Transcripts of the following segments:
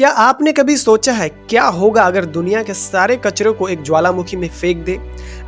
क्या आपने कभी सोचा है क्या होगा अगर दुनिया के सारे कचरे को एक ज्वालामुखी में फेंक दे?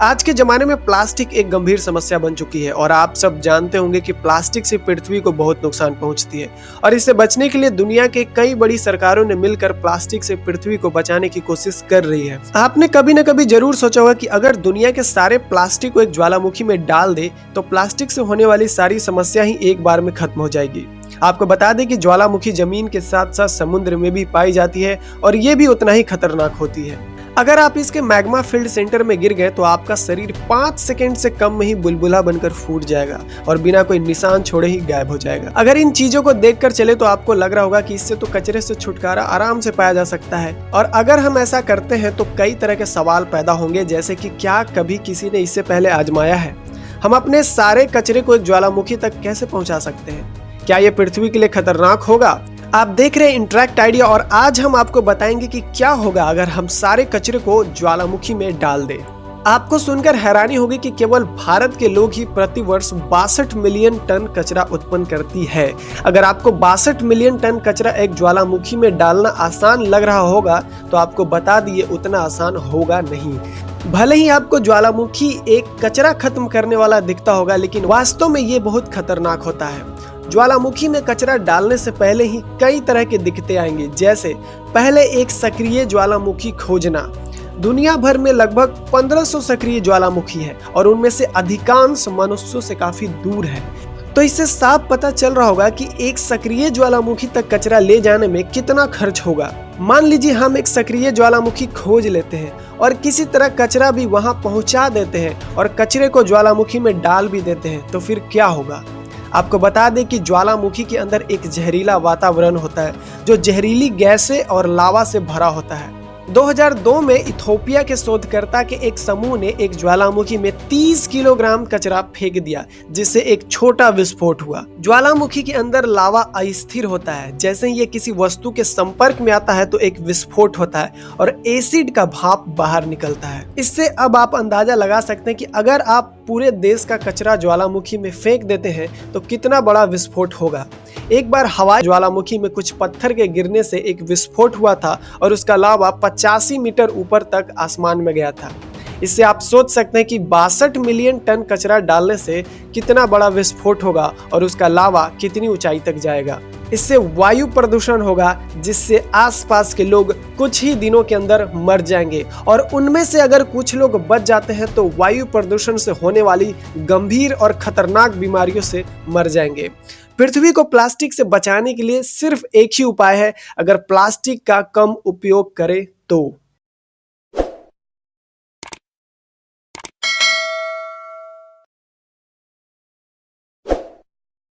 आज के जमाने में प्लास्टिक एक गंभीर समस्या बन चुकी है और आप सब जानते होंगे कि प्लास्टिक से पृथ्वी को बहुत नुकसान पहुंचती है और इससे बचने के लिए दुनिया के कई बड़ी सरकारों ने मिलकर प्लास्टिक से पृथ्वी को बचाने की कोशिश कर रही है। आपने कभी न कभी जरूर सोचा होगा कि अगर दुनिया के सारे प्लास्टिक को एक ज्वालामुखी में डाल दे तो प्लास्टिक से होने वाली सारी समस्या ही एक बार में खत्म हो जाएगी। आपको बता दें कि ज्वालामुखी जमीन के साथ साथ समुद्र में भी पाई जाती है और ये भी उतना ही खतरनाक होती है। अगर आप इसके मैग्मा फील्ड सेंटर में गिर गए तो आपका शरीर 5 सेकंड से कम में ही बुलबुला बनकर फूट जाएगा और बिना कोई निशान छोड़े ही गायब हो जाएगा। अगर इन चीजों को देखकर चले तो आपको लग रहा होगा कि इससे तो कचरे से छुटकारा आराम से पाया जा सकता है, और अगर हम ऐसा करते हैं तो कई तरह के सवाल पैदा होंगे, जैसे कि क्या कभी किसी ने इससे पहले आजमाया है? हम अपने सारे कचरे को एक ज्वालामुखी तक कैसे पहुंचा सकते हैं? क्या ये पृथ्वी के लिए खतरनाक होगा? आप देख रहे हैं इंटरैक्ट आइडिया और आज हम आपको बताएंगे कि क्या होगा अगर हम सारे कचरे को ज्वालामुखी में डाल दें। आपको सुनकर हैरानी होगी कि केवल भारत के लोग ही प्रति वर्ष 62 मिलियन टन कचरा उत्पन्न करती है। अगर आपको 62 मिलियन टन कचरा एक ज्वालामुखी में डालना आसान लग रहा होगा तो आपको बता दिए उतना आसान होगा नहीं। भले ही आपको ज्वालामुखी एक कचरा खत्म करने वाला दिखता होगा, लेकिन वास्तव में ये बहुत खतरनाक होता है। ज्वालामुखी में कचरा डालने से पहले ही कई तरह की दिक्कतें आएंगी, जैसे पहले एक सक्रिय ज्वालामुखी खोजना। दुनिया भर में लगभग 1500 सक्रिय ज्वालामुखी है और उनमें से अधिकांश मनुष्यों से काफी दूर है। तो इससे साफ पता चल रहा होगा कि एक सक्रिय ज्वालामुखी तक कचरा ले जाने में कितना खर्च होगा। मान लीजिए हम एक सक्रिय ज्वालामुखी खोज लेते हैं और किसी तरह कचरा भी वहां पहुंचा देते हैं और कचरे को ज्वालामुखी में डाल भी देते हैं, तो फिर क्या होगा? आपको बता दें कि ज्वालामुखी के अंदर एक जहरीला वातावरण होता है जो जहरीली गैसें और लावा से भरा होता है। 2002 में इथोपिया के शोधकर्ता के एक समूह ने एक ज्वालामुखी में 30 किलोग्राम कचरा फेंक दिया, जिससे एक छोटा विस्फोट हुआ। ज्वालामुखी के अंदर लावा अस्थिर होता है, जैसे ही ये किसी वस्तु के संपर्क में आता है तो एक विस्फोट होता है और एसिड का भाप बाहर निकलता है। इससे अब आप अंदाजा लगा सकते हैं कि अगर आप पूरे देश का कचरा ज्वालामुखी में फेंक देते हैं तो कितना बड़ा विस्फोट होगा। एक बार हवाई ज्वालामुखी में कुछ पत्थर के गिरने से एक विस्फोट हुआ था और उसका लावा 85 मीटर ऊपर तक आसमान में गया था। इससे आप सोच सकते हैं कि 62 मिलियन टन कचरा डालने से कितना बड़ा विस्फोट होगा और उसका लावा कितनी ऊंचाई तक जाएगा। इससे वायु प्रदूषण होगा, जिससे आसपास के लोग कुछ ही दिनों के अंदर मर जाएंगे और उनमें से अगर कुछ लोग बच जाते हैं तो वायु प्रदूषण से होने वाली गंभीर और खतरनाक बीमारियों से मर जाएंगे। पृथ्वी को प्लास्टिक से बचाने के लिए सिर्फ एक ही उपाय है, अगर प्लास्टिक का कम उपयोग करें तो।